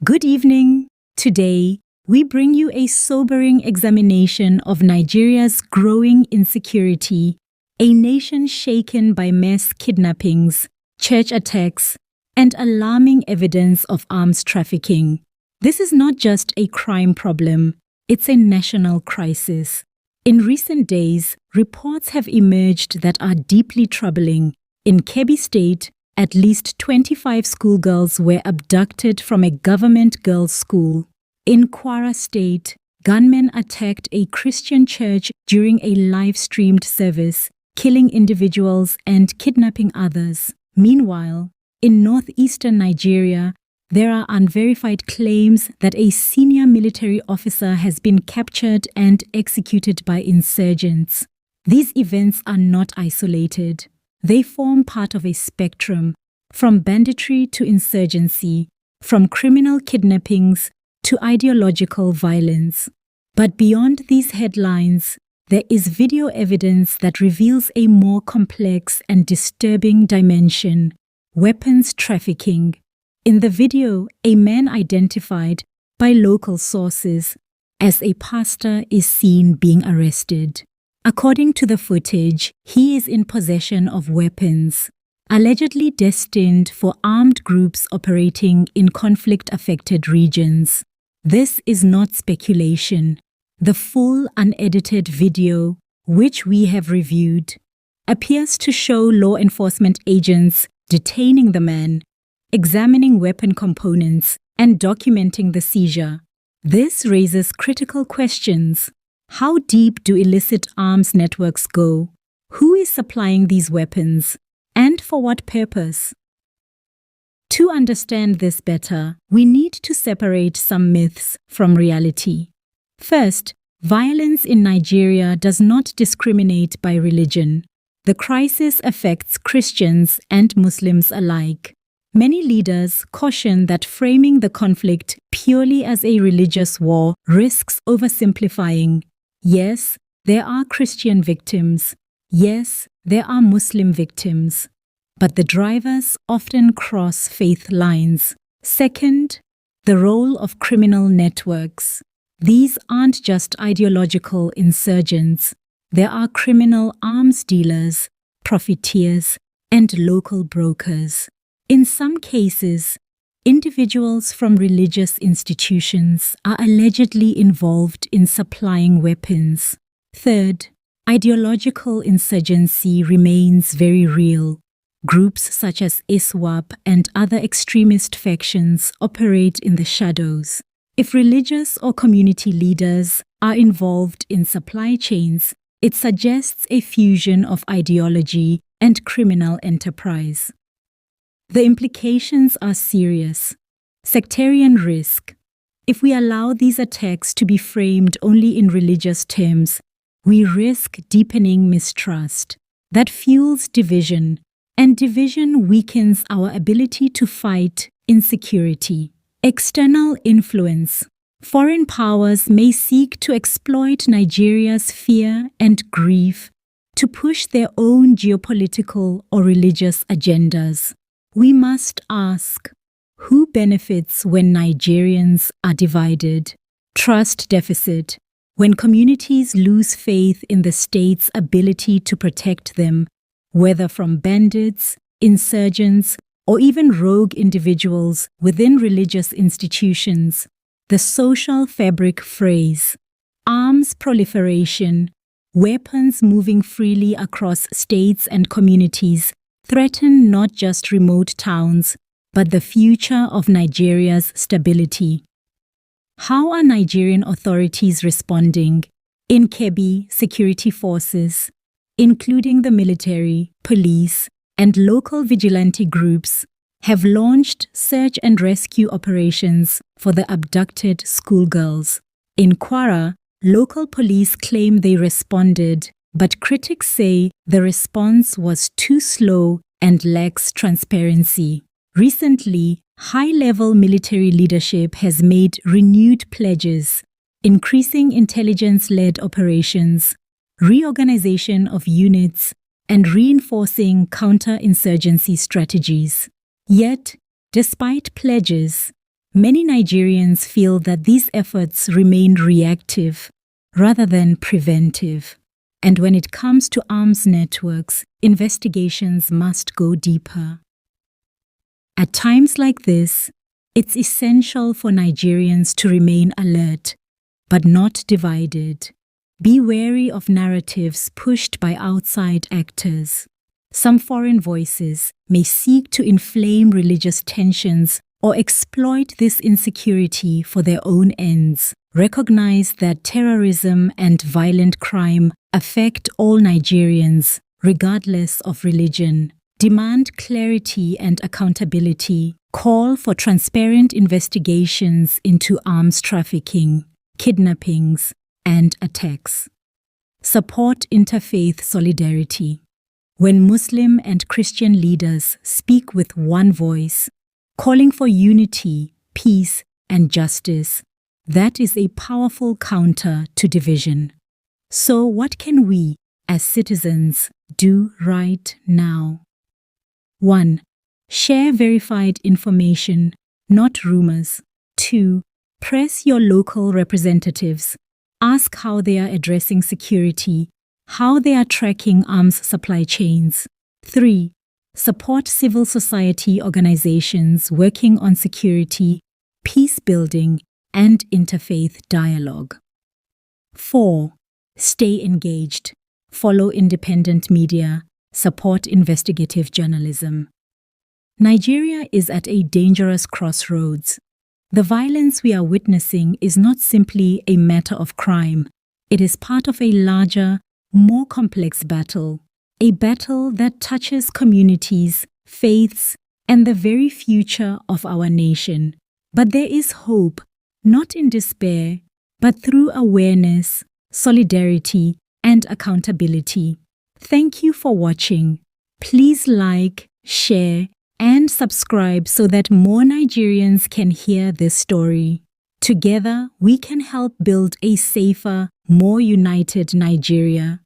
Good evening. Today, we bring you a sobering examination of Nigeria's growing insecurity, a nation shaken by mass kidnappings, church attacks, and alarming evidence of arms trafficking. This is not just a crime problem, it's a national crisis. In recent days, reports have emerged that are deeply troubling. In Kebbi State, at least 25 schoolgirls were abducted from a government girls' school. In Kwara State, gunmen attacked a Christian church during a live-streamed service, killing individuals and kidnapping others. Meanwhile, in northeastern Nigeria, there are unverified claims that a senior military officer has been captured and executed by insurgents. These events are not isolated. They form part of a spectrum, from banditry to insurgency, from criminal kidnappings to ideological violence. But beyond these headlines, there is video evidence that reveals a more complex and disturbing dimension: weapons trafficking. In the video, a man identified by local sources as a pastor is seen being arrested. According to the footage, he is in possession of weapons, allegedly destined for armed groups operating in conflict-affected regions. This is not speculation. The full unedited video, which we have reviewed, appears to show law enforcement agents detaining the man, examining weapon components, and documenting the seizure. This raises critical questions. How deep do illicit arms networks go? Who is supplying these weapons? And for what purpose? To understand this better, we need to separate some myths from reality. First, violence in Nigeria does not discriminate by religion. The crisis affects Christians and Muslims alike. Many leaders caution that framing the conflict purely as a religious war risks oversimplifying. Yes, there are Christian victims. Yes, there are Muslim victims. But the drivers often cross faith lines. Second, the role of criminal networks. These aren't just ideological insurgents. There are criminal arms dealers, profiteers, and local brokers. In some cases, individuals from religious institutions are allegedly involved in supplying weapons. Third, ideological insurgency remains very real. Groups such as ISWAP and other extremist factions operate in the shadows. If religious or community leaders are involved in supply chains, it suggests a fusion of ideology and criminal enterprise. The implications are serious. Sectarian risk. If we allow these attacks to be framed only in religious terms, we risk deepening mistrust. That fuels division, and division weakens our ability to fight insecurity. External influence. Foreign powers may seek to exploit Nigeria's fear and grief to push their own geopolitical or religious agendas. We must ask, who benefits when Nigerians are divided? Trust deficit. When communities lose faith in the state's ability to protect them, whether from bandits, insurgents, or even rogue individuals within religious institutions, the social fabric frays. Arms proliferation, weapons moving freely across states and communities threaten not just remote towns, but the future of Nigeria's stability. How are Nigerian authorities responding? In Kebbi, security forces, including the military, police, and local vigilante groups, have launched search and rescue operations for the abducted schoolgirls. In Kwara, local police claim they responded, but critics say the response was too slow and lacks transparency. Recently, high-level military leadership has made renewed pledges, increasing intelligence-led operations, reorganization of units, and reinforcing counter-insurgency strategies. Yet, despite pledges, Many Nigerians feel that these efforts remain reactive rather than preventive. And when it comes to arms networks, investigations must go deeper. At times like this, it's essential for Nigerians to remain alert, but not divided. Be wary of narratives pushed by outside actors. Some foreign voices may seek to inflame religious tensions or exploit this insecurity for their own ends. Recognize that terrorism and violent crime affect all Nigerians, regardless of religion. Demand clarity and accountability. Call for transparent investigations into arms trafficking, kidnappings, and attacks. Support interfaith solidarity. When Muslim and Christian leaders speak with one voice, calling for unity, peace, and justice, that is a powerful counter to division. So what can we, as citizens, do right now? 1. Share verified information, not rumors. 2. Press your local representatives. Ask how they are addressing security, how they are tracking arms supply chains. 3. Support civil society organizations working on security, peace building, and interfaith dialogue. 4. Stay engaged. Follow independent media. Support investigative journalism. Nigeria is at a dangerous crossroads. The violence we are witnessing is not simply a matter of crime. It is part of a larger, more complex battle. A battle that touches communities, faiths, and the very future of our nation. But there is hope, not in despair, but through awareness, solidarity, and accountability. Thank you for watching. Please like, share, and subscribe so that more Nigerians can hear this story. Together, we can help build a safer, more united Nigeria.